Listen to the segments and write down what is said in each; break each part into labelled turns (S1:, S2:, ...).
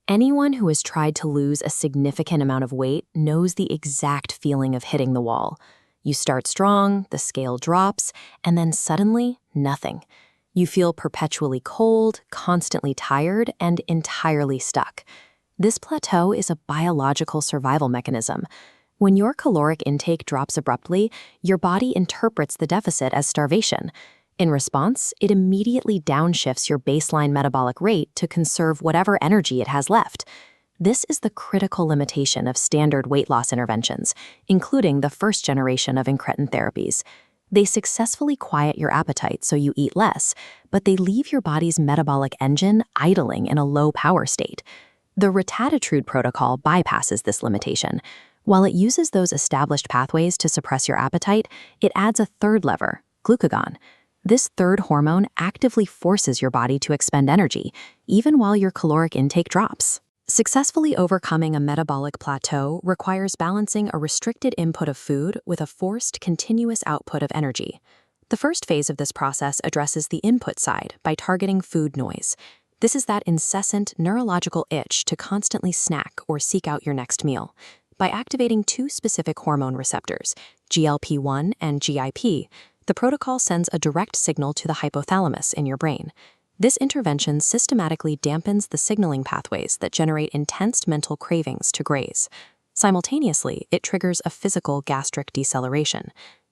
S1: Anyone who has tried to lose a significant amount of weight knows the exact feeling of hitting the wall. You start strong, the scale drops, and then suddenly, nothing. You feel perpetually cold, constantly tired, and entirely stuck. This plateau is a biological survival mechanism. When your caloric intake drops abruptly, your body interprets the deficit as starvation. In response, it immediately downshifts your baseline metabolic rate to conserve whatever energy it has left. This is the critical limitation of standard weight loss interventions, including the first generation of incretin therapies. They successfully quiet your appetite so you eat less, but they leave your body's metabolic engine idling in a low power state. The Retatrutide protocol bypasses this limitation. While it uses those established pathways to suppress your appetite, it adds a third lever, glucagon. This third hormone actively forces your body to expend energy, even while your caloric intake drops. Successfully overcoming a metabolic plateau requires balancing a restricted input of food with a forced, continuous output of energy. The first phase of this process addresses the input side by targeting food noise. This is that incessant neurological itch to constantly snack or seek out your next meal. By activating two specific hormone receptors, GLP-1 and GIP, the protocol sends a direct signal to the hypothalamus in your brain. This intervention systematically dampens the signaling pathways that generate intense mental cravings to graze. Simultaneously, it triggers a physical gastric deceleration.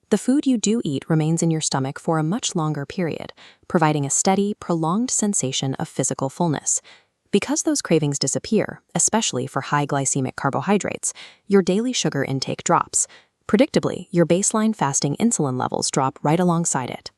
S1: The food you do eat remains in your stomach for a much longer period, providing a steady, prolonged sensation of physical fullness. Because those cravings disappear, especially for high glycemic carbohydrates, your daily sugar intake drops. Predictably, your baseline fasting insulin levels drop right alongside it.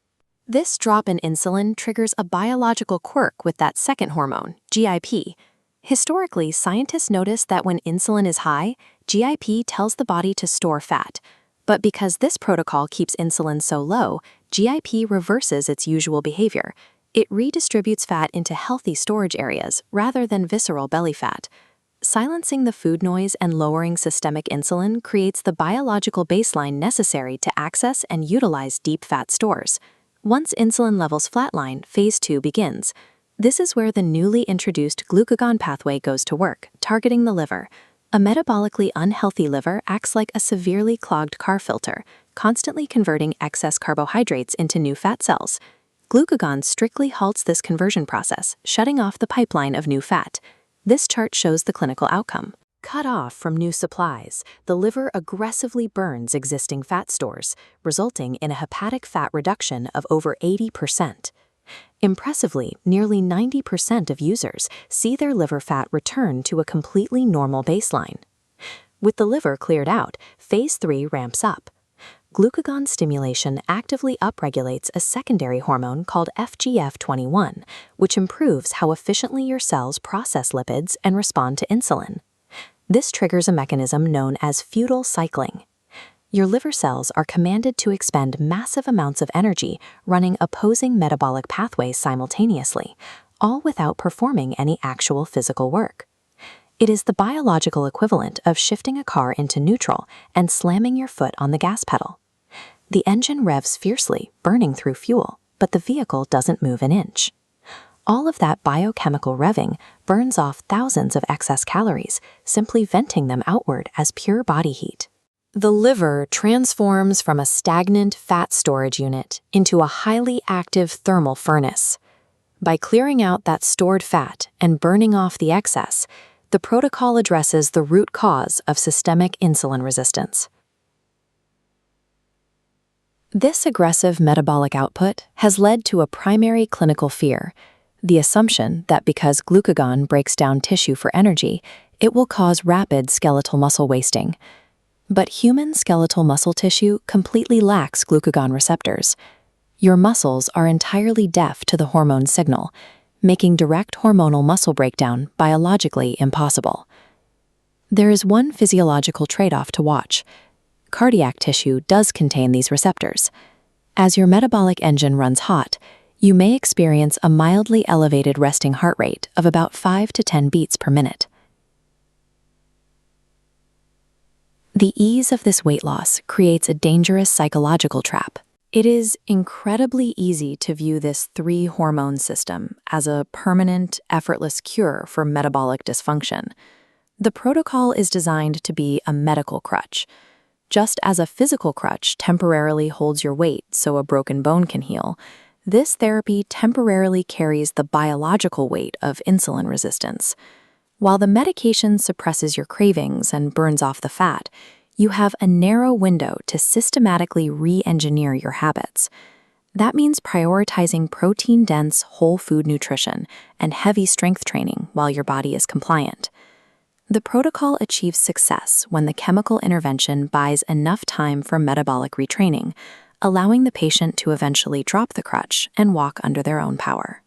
S1: This drop in insulin triggers a biological quirk with that second hormone, GIP. Historically, scientists noticed that when insulin is high, GIP tells the body to store fat. But because this protocol keeps insulin so low, GIP reverses its usual behavior. It redistributes fat into healthy storage areas rather than visceral belly fat. Silencing the food noise and lowering systemic insulin creates the biological baseline necessary to access and utilize deep fat stores. Once insulin levels flatline, phase 2 begins. This is where the newly introduced glucagon pathway goes to work, targeting the liver. A metabolically unhealthy liver acts like a severely clogged car filter, constantly converting excess carbohydrates into new fat cells. Glucagon strictly halts this conversion process, shutting off the pipeline of new fat. This chart shows the clinical outcome. Cut off from new supplies, the liver aggressively burns existing fat stores, resulting in a hepatic fat reduction of over 80%. Impressively, nearly 90% of users see their liver fat return to a completely normal baseline. With the liver cleared out, phase 3 ramps up. Glucagon stimulation actively upregulates a secondary hormone called FGF21, which improves how efficiently your cells process lipids and respond to insulin. This triggers a mechanism known as feudal cycling. Your liver cells are commanded to expend massive amounts of energy running opposing metabolic pathways simultaneously, all without performing any actual physical work. It is the biological equivalent of shifting a car into neutral and slamming your foot on the gas pedal. The engine revs fiercely, burning through fuel, but the vehicle doesn't move an inch. All of that biochemical revving burns off thousands of excess calories, simply venting them outward as pure body heat. The liver transforms from a stagnant fat storage unit into a highly active thermal furnace. By clearing out that stored fat and burning off the excess, the protocol addresses the root cause of systemic insulin resistance. This aggressive metabolic output has led to a primary clinical fear, the assumption that because glucagon breaks down tissue for energy, it will cause rapid skeletal muscle wasting. But human skeletal muscle tissue completely lacks glucagon receptors. Your muscles are entirely deaf to the hormone signal, making direct hormonal muscle breakdown biologically impossible. There is one physiological trade-off to watch. Cardiac tissue does contain these receptors. As your metabolic engine runs hot, you may experience a mildly elevated resting heart rate of about 5 to 10 beats per minute. The ease of this weight loss creates a dangerous psychological trap. It is incredibly easy to view this three-hormone system as a permanent, effortless cure for metabolic dysfunction. The protocol is designed to be a medical crutch. Just as a physical crutch temporarily holds your weight so a broken bone can heal, this therapy temporarily carries the biological weight of insulin resistance. While the medication suppresses your cravings and burns off the fat, you have a narrow window to systematically re-engineer your habits. That means prioritizing protein-dense whole food nutrition and heavy strength training while your body is compliant. The protocol achieves success when the chemical intervention buys enough time for metabolic retraining, allowing the patient to eventually drop the crutch and walk under their own power.